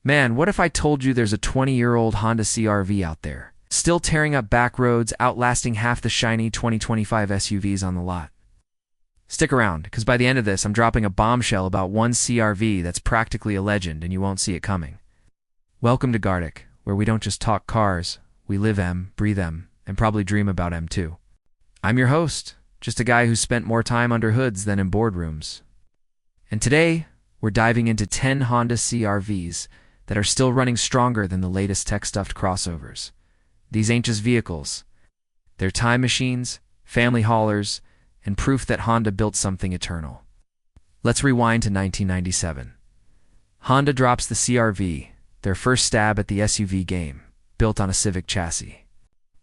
Man, what if I told you there's a 20-year-old Honda CR-V out there, still tearing up back roads, outlasting half the shiny 2025 SUVs on the lot? Stick around, because by the end of this, I'm dropping a bombshell about one CR-V that's practically a legend and you won't see it coming. Welcome to Gardic, where we don't just talk cars, we live them, breathe them, and probably dream about them too. I'm your host, just a guy who spent more time under hoods than in boardrooms. And today, we're diving into 10 Honda CR-Vs that are still running stronger than the latest tech-stuffed crossovers. These ain't just vehicles. They're time machines, family haulers, and proof that Honda built something eternal. Let's rewind to 1997. Honda drops the CR-V, their first stab at the SUV game, built on a Civic chassis.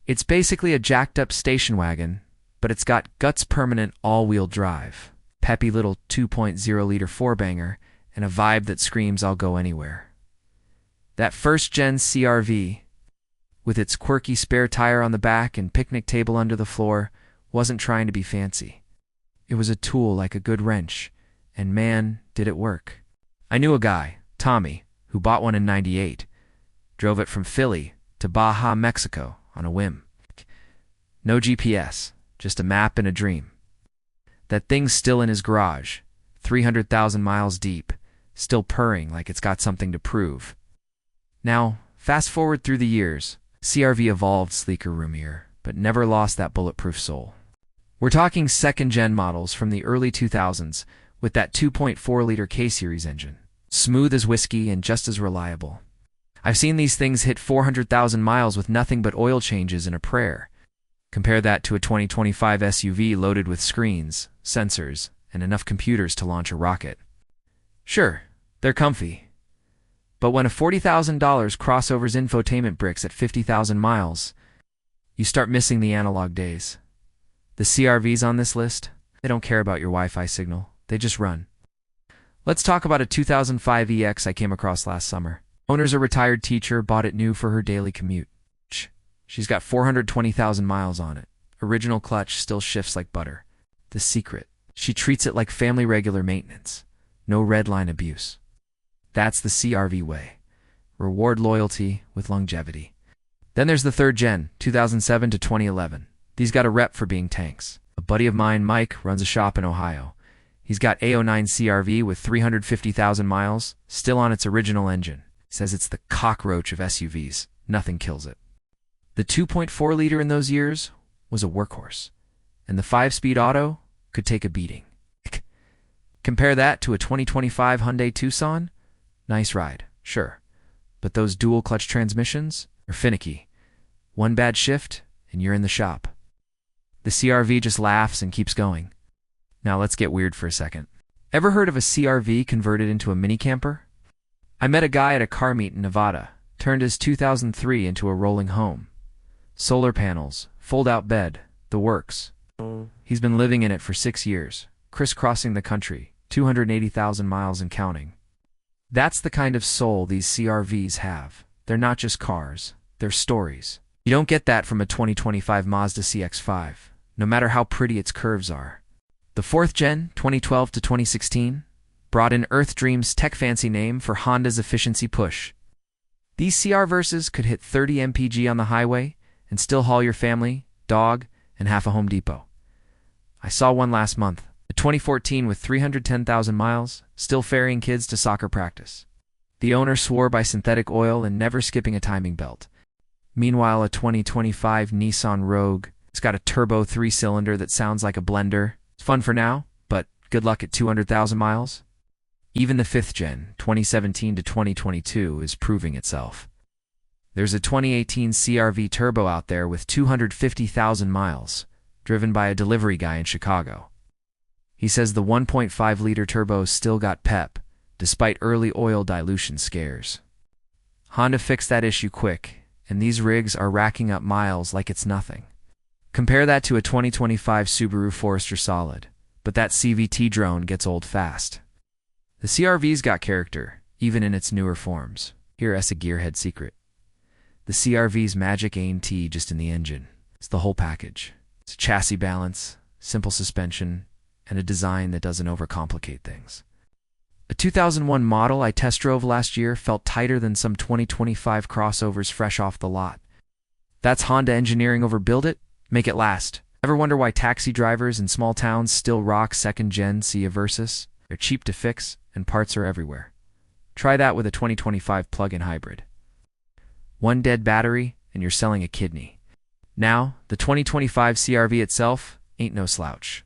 It's basically a jacked-up station wagon, but it's got guts permanent all-wheel drive, peppy little 2.0-liter four-banger, and a vibe that screams I'll go anywhere. That first-gen CR-V, with its quirky spare tire on the back and picnic table under the floor, wasn't trying to be fancy. It was a tool like a good wrench, and man, did it work. I knew a guy, Tommy, who bought one in '98, drove it from Philly to Baja, Mexico on a whim. No GPS, just a map and a dream. That thing's still in his garage, 300,000 miles deep, still purring like it's got something to prove. Now, fast forward through the years, CR-V evolved sleeker, roomier, but never lost that bulletproof soul. We're talking second-gen models from the early 2000s with that 2.4-liter K-Series engine, smooth as whiskey and just as reliable. I've seen these things hit 400,000 miles with nothing but oil changes and a prayer. Compare that to a 2025 SUV loaded with screens, sensors, and enough computers to launch a rocket. Sure, they're comfy. But when a $40,000 crossover's infotainment bricks at 50,000 miles, you start missing the analog days. The CR-Vs on this list, they don't care about your Wi-Fi signal. They just run. Let's talk about a 2005 EX I came across last summer. Owner's a retired teacher, bought it new for her daily commute. She's got 420,000 miles on it. Original clutch still shifts like butter. The secret, she treats it like family regular maintenance. No red line abuse. That's the CR-V way. Reward loyalty with longevity. Then there's the third gen, 2007 to 2011. These got a rep for being tanks. A buddy of mine, Mike, runs a shop in Ohio. He's got A09 CR-V with 350,000 miles, still on its original engine. Says it's the cockroach of SUVs. Nothing kills it. The 2.4-liter in those years was a workhorse, and the 5-speed auto could take a beating. Compare that to a 2025 Hyundai Tucson. Nice ride, sure, but those dual-clutch transmissions are finicky. One bad shift, and you're in the shop. The CR-V just laughs and keeps going. Now let's get weird for a second. Ever heard of a CR-V converted into a mini camper? I met a guy at a car meet in Nevada, turned his 2003 into a rolling home. Solar panels, fold-out bed, the works. He's been living in it for 6 years, crisscrossing the country, 280,000 miles and counting. That's the kind of soul these CR-Vs have. They're not just cars, they're stories. You don't get that from a 2025 Mazda CX-5, no matter how pretty its curves are. The fourth gen, 2012 to 2016, brought in Earth Dream's tech-fancy name for Honda's efficiency push. These CR verses could hit 30 mpg on the highway and still haul your family, dog, and half a Home Depot. I saw one last month, a 2014 with 310,000 miles, still ferrying kids to soccer practice. The owner swore by synthetic oil and never skipping a timing belt. Meanwhile, a 2025 Nissan Rogue, it's got a turbo 3-cylinder that sounds like a blender. It's fun for now, but good luck at 200,000 miles. Even the 5th gen, 2017 to 2022, is proving itself. There's a 2018 CR-V Turbo out there with 250,000 miles, driven by a delivery guy in Chicago. He says the 1.5-liter turbo's still got pep, despite early oil dilution scares. Honda fixed that issue quick, and these rigs are racking up miles like it's nothing. Compare that to a 2025 Subaru Forester Solid, but that CVT drone gets old fast. The CR-V's got character, even in its newer forms. Here's a gearhead secret. The CR-V's magic ain't just in the engine. It's the whole package. It's chassis balance, simple suspension, and a design that doesn't overcomplicate things. A 2001 model I test drove last year felt tighter than some 2025 crossovers fresh off the lot. That's Honda engineering over build it, make it last. Ever wonder why taxi drivers in small towns still rock second-gen Kia Versys? They're cheap to fix, and parts are everywhere. Try that with a 2025 plug-in hybrid. One dead battery, and you're selling a kidney. Now, the 2025 CR-V itself ain't no slouch.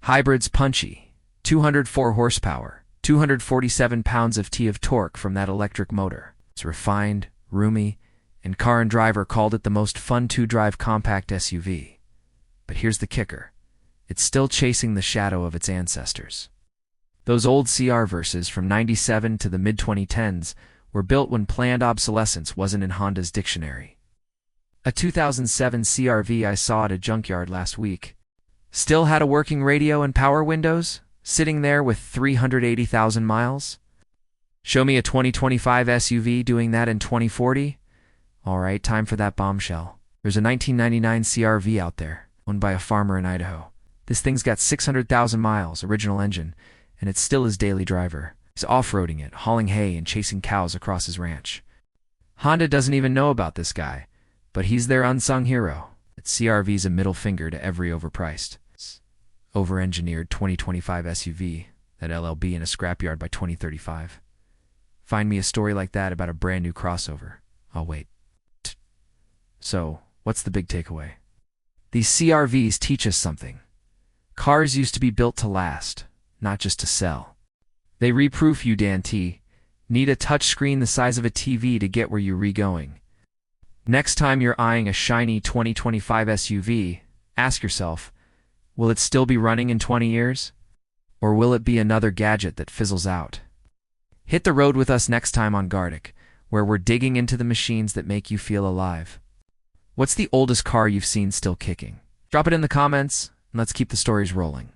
Hybrid's punchy. 204 horsepower, 247 pounds-feet of torque from that electric motor. It's refined, roomy, and Car and Driver called it the most fun to-drive compact SUV. But here's the kicker. It's still chasing the shadow of its ancestors. Those old CR Versys from '97 to the mid-2010s were built when planned obsolescence wasn't in Honda's dictionary. A 2007 CR-V I saw at a junkyard last week still had a working radio and power windows, sitting there with 380,000 miles. Show me a 2025 SUV doing that in 2040? All right, time for that bombshell. There's a 1999 CR-V out there, owned by a farmer in Idaho. This thing's got 600,000 miles, original engine, and it's still his daily driver. He's off-roading it, hauling hay and chasing cows across his ranch. Honda doesn't even know about this guy, but he's their unsung hero. That CR-V's a middle finger to every overpriced, over-engineered 2025 SUV that LLB in a scrapyard by 2035. Find me a story like that about a brand new crossover. I'll wait. So, what's the big takeaway? These CR-Vs teach us something. Cars used to be built to last, not just to sell. They reproof you, Dan T. Need a touchscreen the size of a TV to get where you're going. Next time you're eyeing a shiny 2025 SUV, ask yourself, will it still be running in 20 years? Or will it be another gadget that fizzles out? Hit the road with us next time on Gardic, where we're digging into the machines that make you feel alive. What's the oldest car you've seen still kicking? Drop it in the comments, and let's keep the stories rolling.